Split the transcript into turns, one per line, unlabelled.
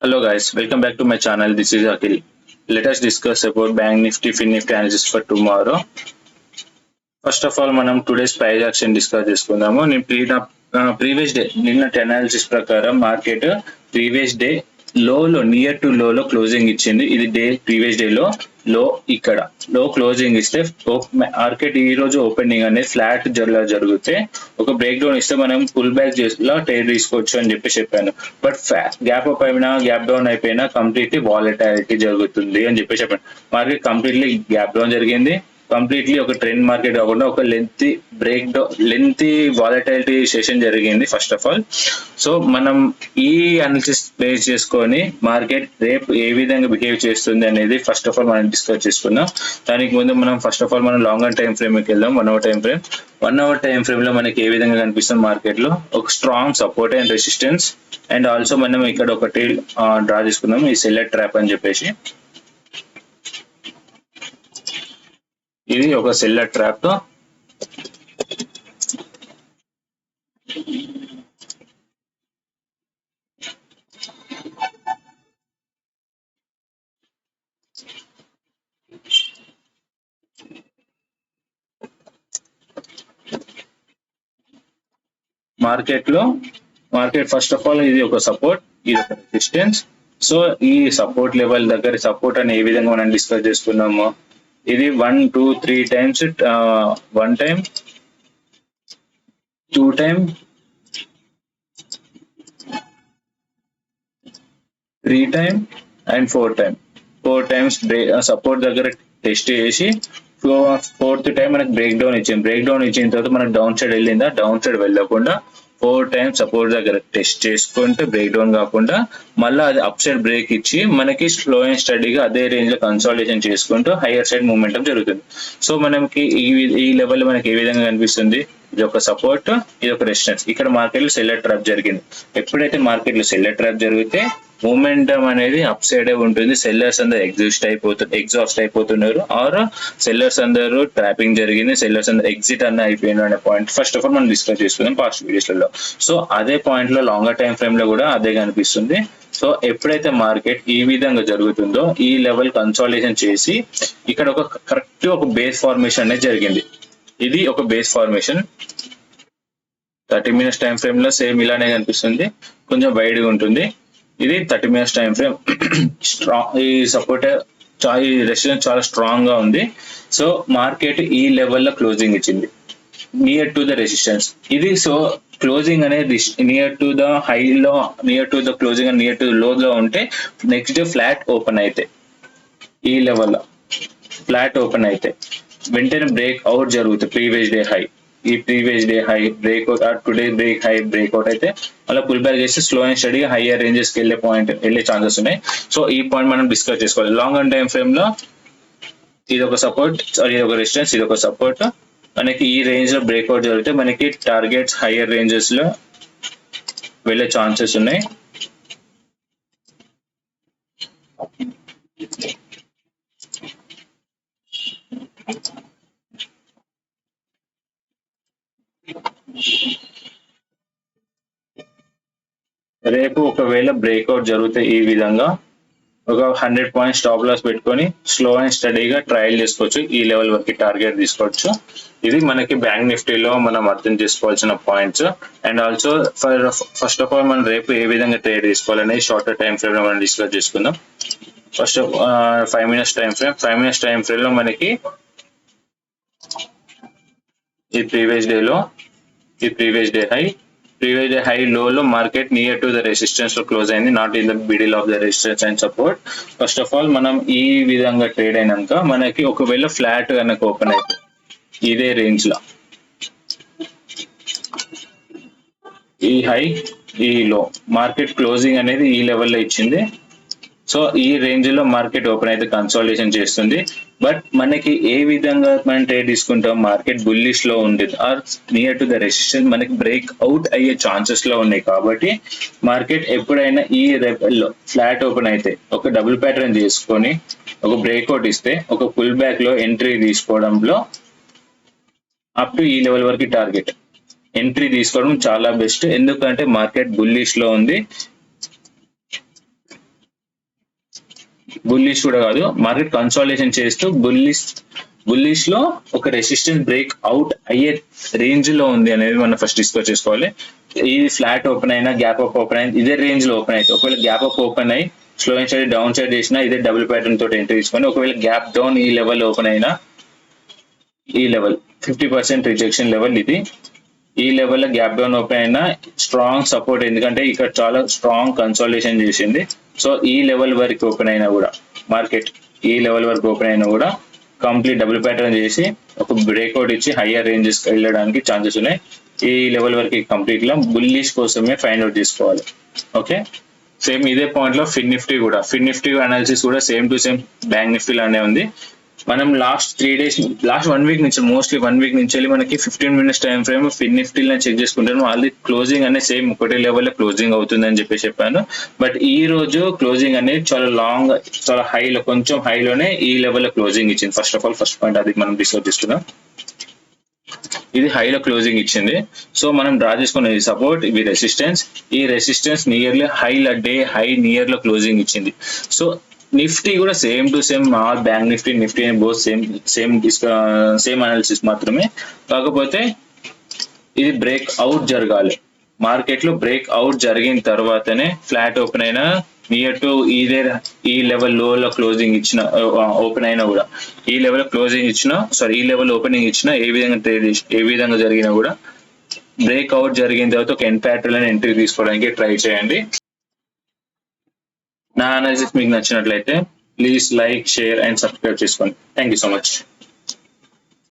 Hello guys, welcome back to my channel. This is Akhil. Let us discuss about Bank Nifty, FinNifty analysis for tomorrow. First of all మనం today's price action discuss చేసుకుందాము. నేను previous day నిన్నటి analysis ప్రకారం market previous day low near to low closing ఇచ్చింది. ఇది day previous day లో ఇక్కడ లో క్లోజింగ్ ఇస్తే మార్కెట్ ఈ రోజు ఓపెనింగ్ అనేది ఫ్లాట్ జరిగితే ఒక బ్రేక్ డౌన్ ఇస్తే మనం పుల్ బ్యాక్ చేసేలా ట్రేడ్ తీసుకోవచ్చు అని చెప్పాను. బట్ గ్యాప్ అప్ అయినా గ్యాప్ డౌన్ అయిపోయినా కంప్లీట్లీ వాలటాలిటీ జరుగుతుంది అని చెప్పాను. మార్కెట్ కంప్లీట్లీ గ్యాప్ డౌన్ జరిగింది. కంప్లీట్లీ ఒక ట్రెండ్ మార్కెట్ కాకుండా ఒక లెంతీ వాలటైలిటీ సెషన్ జరిగింది ఫస్ట్ ఆఫ్ ఆల్. సో మనం ఈ అనాలిసిస్ బేస్ చేసుకొని మార్కెట్ రేపు ఏ విధంగా బిహేవ్ చేస్తుంది అనేది ఫస్ట్ ఆఫ్ ఆల్ మనం డిస్కస్ చేసుకున్నాం. దానికి ముందు మనం ఫస్ట్ ఆఫ్ ఆల్ మనం లాంగర్ టైం ఫ్రేమ్కి వెళ్దాం. 1 hour time frame. 1 hour time frame లో మనకి ఏ విధంగా కనిపిస్తుంది మార్కెట్ లో ఒక strong support and resistance, and also మనం ఇక్కడ ఒకటి డ్రా చేసుకున్నాం ఈ సెల్లర్ ట్రాప్ అని చెప్పేసి. ఇది ఒక seller trap. Market first of all ఇది ఒక సపోర్ట్, ఇది ఒక రెసిస్టెన్స్. సో ఈ సపోర్ట్ లెవెల్ దగ్గర సపోర్ట్ అని ఏ విధంగా మనం డిస్కస్ చేసుకున్నాము. ఇది 1, 2, 3 times, 1 time, 2 time, 3 time and 4 time. 4 times support దగ్గర టెస్ట్ చేసి 4th టైం మనకి బ్రేక్ డౌన్ ఇచ్చింది. బ్రేక్ డౌన్ ఇచ్చిన తర్వాత మనకి డౌన్ సైడ్ వెళ్ళిందా, డౌన్ సైడ్ వెళ్ళకుండా 4 times సపోర్ట్ దగ్గర టెస్ట్ చేసుకుంటే బ్రేక్ డౌన్ కాకుండా మళ్ళీ అది అప్ సైడ్ బ్రేక్ ఇచ్చి మనకి స్లో అండ్ స్టడీగా అదే రేంజ్ లో కన్సాలిడేషన్ చేసుకుంటూ హైయర్ సైడ్ మూమెంటం జరుగుతుంది. సో మనకి ఈ లెవెల్ మనకి ఏ విధంగా కనిపిస్తుంది, ఇది ఒక సపోర్ట్, ఇది ఒక రెసిస్టెన్స్. ఇక్కడ మార్కెట్ లో సెల్లర్ ట్రాప్ జరిగింది. ఎప్పుడైతే మార్కెట్ లో సెల్లర్ ట్రాప్ జరిగితే మూమెంటం అనేది అప్ సైడ్ ఉంటుంది. సెల్లర్స్ అందరూ ఎగ్జాస్ట్ అయిపోతున్నారు, ఆర్ సెల్లర్స్ అందరూ ట్రాపింగ్ జరిగింది, సెల్లర్స్ అందరూ ఎగ్జిట్ అయిపోయినారు అనే పాయింట్ ఫస్ట్ ఆఫ్ ఆల్ మనం డిస్కస్ చేసుకుందాం పాస్ట్ వీడియోస్లలో. సో అదే పాయింట్ లో లాంగర్ టైం ఫ్రేమ్ లో కూడా అదే కనిపిస్తుంది. సో ఎప్పుడైతే మార్కెట్ ఈ విధంగా జరుగుతుందో ఈ లెవెల్ కన్సాలిడేషన్ చేసి ఇక్కడ ఒక కరెక్ట్ ఒక బేస్ ఫార్మేషన్ అనేది జరిగింది. ఇది ఒక base formation 30 minutes time frame లో సేమ్ ఇలానే కనిపిస్తుంది, కొంచెం వైడ్ గా ఉంటుంది. ఇది 30 minutes టైం ఫ్రేమ్. ఈ సపోర్ట్ ఈ రెసిస్టెన్స్ చాలా స్ట్రాంగ్ గా ఉంది. సో మార్కెట్ ఈ లెవెల్లో క్లోజింగ్ ఇచ్చింది నియర్ టు ద రెసిస్టెన్స్. ఇది సో క్లోజింగ్ అనేది నియర్ టు ద హైలో, near to the closing and near to లో లో ఉంటే నెక్స్ట్ డే ఫ్లాట్ ఓపెన్ అయితే ఈ లెవెల్లో ఫ్లాట్ ఓపెన్ అయితే వెంటనే బ్రేక్ అవుట్ జరుగుతుంది. ప్రీవియస్ డే హై, ఈ previous day high breakout, today breakout అయితే అలా పుల్ బ్యాక్ చేస్తే స్లో అండ్ స్టడీగా హైయర్ రేంజెస్ కి వెళ్ళే ఛాన్సెస్ ఉన్నాయి. సో ఈ పాయింట్ మనం డిస్కస్ చేసుకోవాలి. లాంగ్ టైం ఫ్రేమ్ లో ఇది ఒక సపోర్ట్, ఇది ఒక రెసిస్టెన్స్, ఇది ఒక సపోర్ట్. మనకి ఈ రేంజ్ లో బ్రేక్అవుట్ జరిగితే మనకి టార్గెట్స్ హైయర్ రేంజెస్ లో వెళ్ళే ఛాన్సెస్ ఉన్నాయి. రేపు ఒకవేళ బ్రేక్అవుట్ జరిగితే ఈ విధంగా ఒక 100 points స్టాప్ లాస్ పెట్టుకొని స్లో అండ్ స్టడీగా ట్రయల్ చేసుకోవచ్చు, ఈ లెవెల్ వరకు టార్గెట్ తీసుకోవచ్చు. ఇది మనకి బ్యాంక్ నిఫ్టీలో మనం అర్థం చేసుకోవాల్సిన points. And also first of all మనం రేపు ఏ విధంగా ట్రేడ్ తీసుకోవాలనేది షార్టర్ టైం ఫ్రేమ్ లో మనం డిస్కస్ చేసుకుందాం. First 5 minutes time frame. 5 minutes time frame లో మనకి ఈ ప్రీవియస్ డే హై లో market near to the resistance లో క్లోజ్ అయింది, not in the middle of the resistance and support. First of all మనం ఈ విధంగా ట్రేడ్ అయినాక మనకి ఒకవేళ ఫ్లాట్ కనుక ఓపెన్ అయితే ఇదే రేంజ్ లో ఈ హై ఈ లో మార్కెట్ క్లోజింగ్ అనేది ఈ లెవెల్లో ఇచ్చింది. సో ఈ రేంజ్ లో మార్కెట్ ఓపెన్ అయితే కన్సాలిడేషన్ చేస్తుంది. బట్ మనకి ఏ విధంగా మనం ట్రేడ్ తీసుకుంటాం, మార్కెట్ బుల్లిష్ లో ఉంది are near to the resistance మనకి బ్రేక్ అవుట్ అయ్యే ఛాన్సెస్ లో ఉన్నాయి. కాబట్టి మార్కెట్ ఎప్పుడైనా ఈ లెవెల్లో ఫ్లాట్ ఓపెన్ అయితే ఒక డబుల్ ప్యాటర్న్ చేసుకొని ఒక బ్రేక్అవుట్ ఇస్తే ఒక పుల్ బ్యాక్ లో ఎంట్రీ తీసుకోవడంలో అప్ టు ఈ లెవెల్ వరకు టార్గెట్. ఎంట్రీ తీసుకోవడం చాలా బెస్ట్. ఎందుకంటే మార్కెట్ బుల్లిష్ లో ఉంది, బుల్లిష్ కూడా కాదు, మార్కెట్ కన్సాలిడేషన్ చేస్తూ బుల్లిష్ లో ఒక రెసిస్టెన్స్ బ్రేక్ అవుట్ అయ్యే రేంజ్ లో ఉంది అనేది మనం ఫస్ట్ డిస్కస్ చేసుకోవాలి. ఇది ఫ్లాట్ ఓపెన్ అయినా గ్యాప్ అప్ ఓపెన్ అయినా ఇదే రేంజ్ లో ఓపెన్ అయితే, ఒకవేళ గ్యాప్ అప్ ఓపెన్ అయ్యి slow and study down side చేసినా ఇదే డబుల్ ప్యాటర్న్ తోటి ఎంట్రీ తీసుకొని, ఒకవేళ గ్యాప్ డౌన్ ఈ లెవెల్ ఓపెన్ అయినా, ఈ లెవెల్ 50% రిజెక్షన్ లెవెల్ ఇది, ఈ లెవెల్ లో గ్యాప్ డౌన్ ఓపెన్ అయినా స్ట్రాంగ్ సపోర్ట్, ఎందుకంటే ఇక్కడ చాలా స్ట్రాంగ్ కన్సాలిడేషన్ చేసింది. సో ఈ లెవెల్ వరకు ఓపెన్ అయినా కూడా మార్కెట్, ఈ లెవెల్ వరకు ఓపెన్ అయినా కూడా కంప్లీట్ డబుల్ ప్యాటర్న్ చేసి ఒక బ్రేక్అవుట్ ఇచ్చి హయ్యర్ రేంజెస్ వెళ్ళడానికి ఛాన్సెస్ ఉన్నాయి. ఈ లెవెల్ వరకు కంప్లీట్ గా బుల్లిష్ కోసమే ఫైండ్ అవుట్ చేసుకోవాలి. ఓకే, సేమ్ ఇదే పాయింట్ లో ఫిన్ నిఫ్టీ అనాలిసిస్ కూడా same to same bank Nifty లానే ఉంది. మనం లాస్ట్ 3 days, లాస్ట్ 1 week నుంచి, మోస్ట్లీ 1 week నుంచి వెళ్ళి మనకి 15 minutes టైం ఫ్రేమ్ ఫిన్ నిఫ్టీలో చెక్ చేసుకుంటాను. ఆల్రెడీ క్లోజింగ్ అనేది సేమ్ ఒకటే లెవెల్ లో క్లోజింగ్ అవుతుంది అని చెప్పాను. బట్ ఈ రోజు క్లోజింగ్ అనేది చాలా లాంగ్, చాలా హైలో, కొంచెం హైలోనే ఈ లెవెల్ లో క్లోజింగ్ ఇచ్చింది. ఫస్ట్ పాయింట్ అది మనం డిస్కస్ చేసుకున్నాం. ఇది హైలో క్లోజింగ్ ఇచ్చింది. సో మనం డ్రా చేసుకున్నది సపోర్ట్, ఇవి రెసిస్టెన్స్. ఈ resistance nearly day high near లో క్లోజింగ్ ఇచ్చింది. సో నిఫ్టీ కూడా same to same, all bank Nifty both same analysis మాత్రమే. కాకపోతే ఇది బ్రేక్ అవుట్ జరగాలి, మార్కెట్ లో బ్రేక్ అవుట్ జరిగిన తర్వాతనే ఫ్లాట్ ఓపెన్ అయినా నియర్ టు ఈ లెవెల్ లో క్లోజింగ్ ఇచ్చిన, ఓపెన్ అయినా కూడా ఈ లెవెల్ క్లోజింగ్ ఇచ్చినా, ఈ లెవెల్ ఓపెనింగ్ ఇచ్చినా, ఏ విధంగా జరిగినా కూడా బ్రేక్ అవుట్ జరిగిన తర్వాత ఒక ప్యాటర్న్ ఎంట్రీ తీసుకోవడానికి ట్రై చేయండి. నా అనాలిసిస్ మీకు నచ్చినట్లయితే please like, share and subscribe చేసుకోండి. Thank you so much.